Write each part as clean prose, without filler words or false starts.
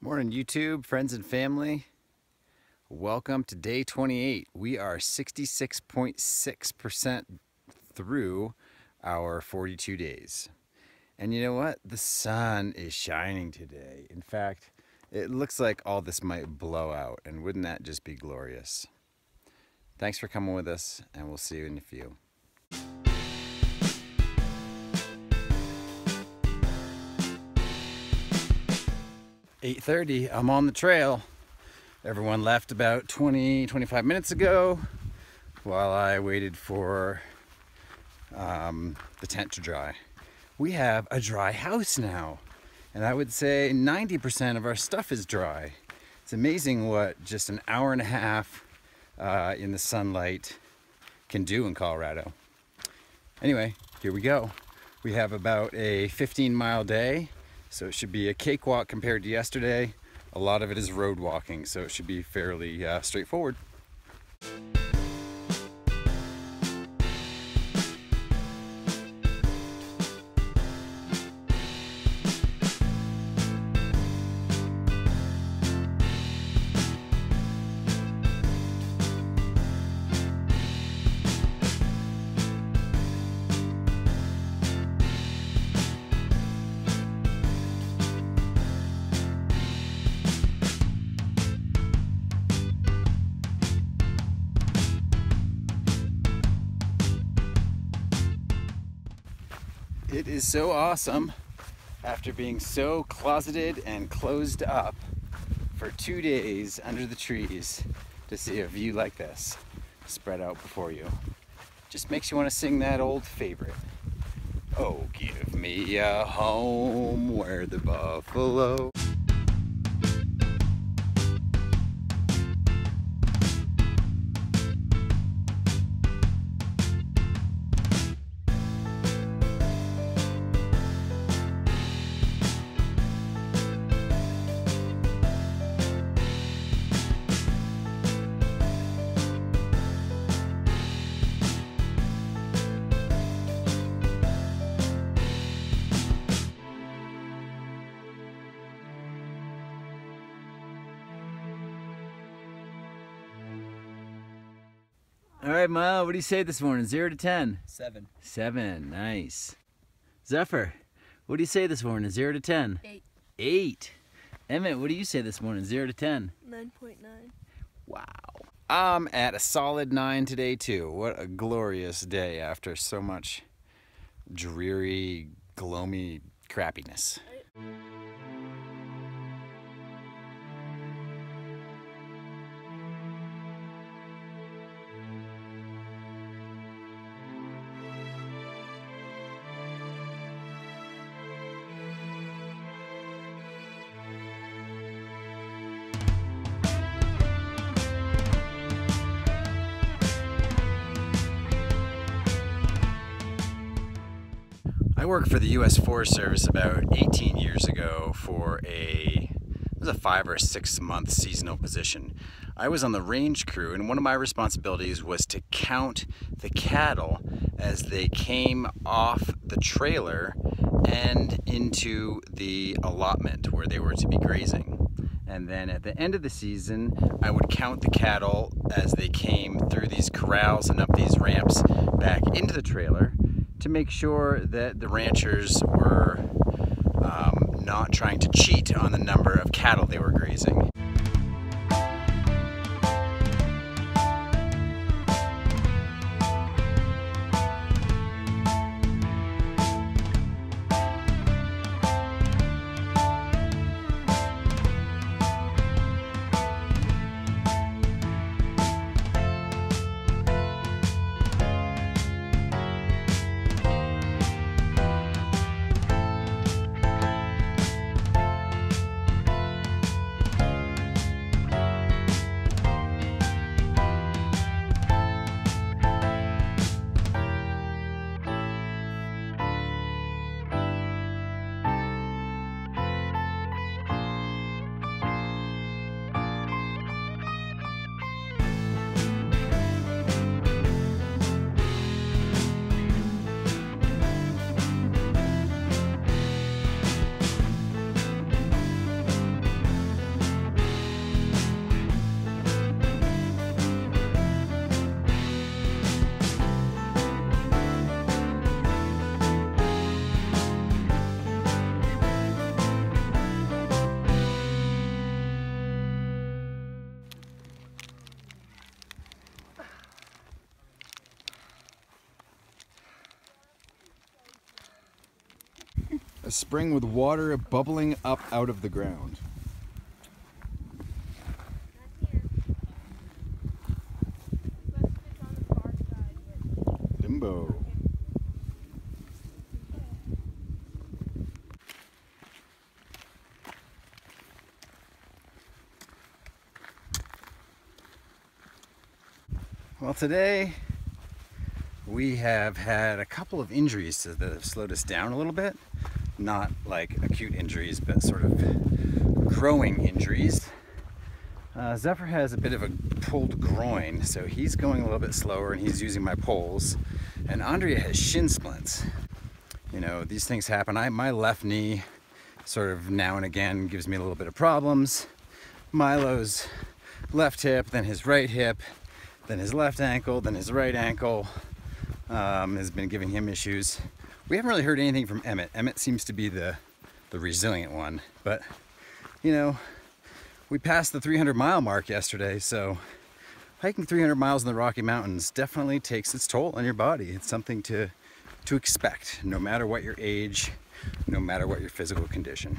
Morning YouTube, friends and family. Welcome to day 28. We are 66.6% through our 42 days. And you know what? The sun is shining today. In fact, it looks like all this might blow out, and wouldn't that just be glorious? Thanks for coming with us, and we'll see you in a few. 8:30, I'm on the trail. Everyone left about 25 minutes ago while I waited for the tent to dry. We have a dry house now, and I would say 90% of our stuff is dry. It's amazing what just an hour and a half in the sunlight can do in Colorado. Anyway, here we go. We have about a 15-mile day. So it should be a cakewalk compared to yesterday. A lot of it is road walking, so it should be fairly straightforward. It is so awesome after being so closeted and closed up for 2 days under the trees to see a view like this spread out before you. Just makes you want to sing that old favorite. Oh, give me a home where the buffalo. All right, Milo, what do you say this morning? 0 to 10? 7. 7, nice. Zephyr, what do you say this morning? 0 to 10? 8. 8. Emmett, what do you say this morning? 0 to 10? 9.9. Wow. I'm at a solid 9 today too. What a glorious day after so much dreary, gloomy crappiness. I worked for the U.S. Forest Service about 18 years ago for it was a 5 or 6 month seasonal position. I was on the range crew, and one of my responsibilities was to count the cattle as they came off the trailer and into the allotment where they were to be grazing. And then at the end of the season, I would count the cattle as they came through these corrals and up these ramps back into the trailer, to make sure that the ranchers were not trying to cheat on the number of cattle they were grazing. a spring with water bubbling up out of the ground. Limbo. Well, today we have had a couple of injuries that have slowed us down a little bit. Not like acute injuries, but sort of growing injuries. Zephyr has a bit of a pulled groin, so he's going a little bit slower and he's using my poles. And Andrea has shin splints. You know, these things happen. My left knee sort of now and again gives me a little bit of problems. Milo's left hip, then his right hip, then his left ankle, then his right ankle has been giving him issues. We haven't really heard anything from Emmett. Emmett seems to be the resilient one, but you know, we passed the 300-mile mark yesterday, so hiking 300 miles in the Rocky Mountains definitely takes its toll on your body. It's something to expect, no matter what your age, no matter what your physical condition.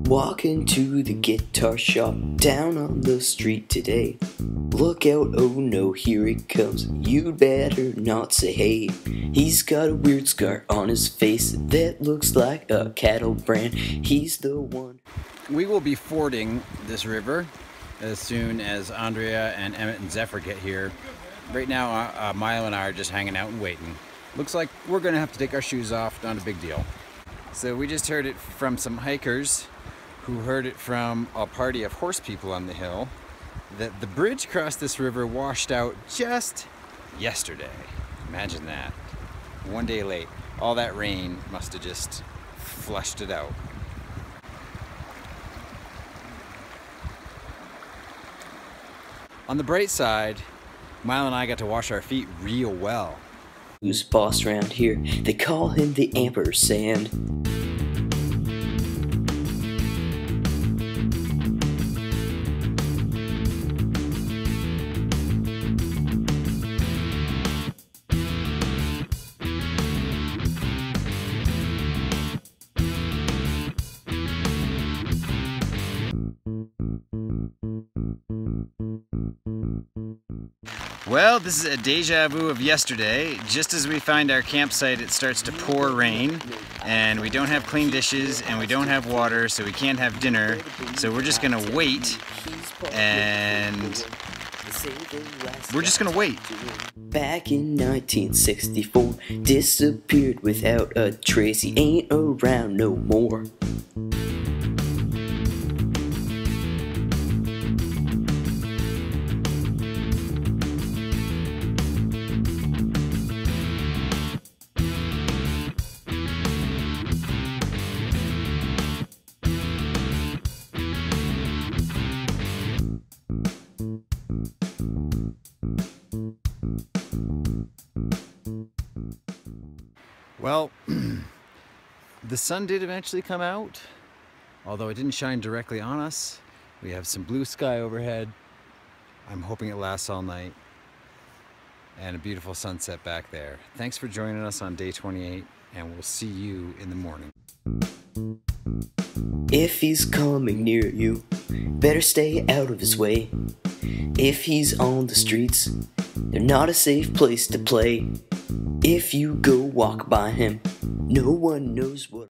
Walking to the guitar shop down on the street today. Look out, oh no, here he comes. You'd better not say hey. He's got a weird scar on his face that looks like a cattle brand. He's the one. We will be fording this river as soon as Andrea and Emmett and Zephyr get here. Right now, Milo and I are just hanging out and waiting. Looks like we're gonna have to take our shoes off, not a big deal. So we just heard it from some hikers who heard it from a party of horse people on the hill that the bridge across this river washed out just yesterday. Imagine that. One day late. All that rain must have just flushed it out. On the bright side, Milo and I got to wash our feet real well. Who's boss around here? They call him the ampersand. Well, this is a deja vu of yesterday. Just as we find our campsite, it starts to pour rain, and we don't have clean dishes, and we don't have water, so we can't have dinner. So we're just gonna wait, and we're just gonna wait. Back in 1964, disappeared without a trace. He ain't around no more. Well, the sun did eventually come out, although it didn't shine directly on us. We have some blue sky overhead. I'm hoping it lasts all night. And a beautiful sunset back there. Thanks for joining us on day 28, and we'll see you in the morning. If he's coming near you, better stay out of his way. If he's on the streets, they're not a safe place to play. If you go walk by him, no one knows what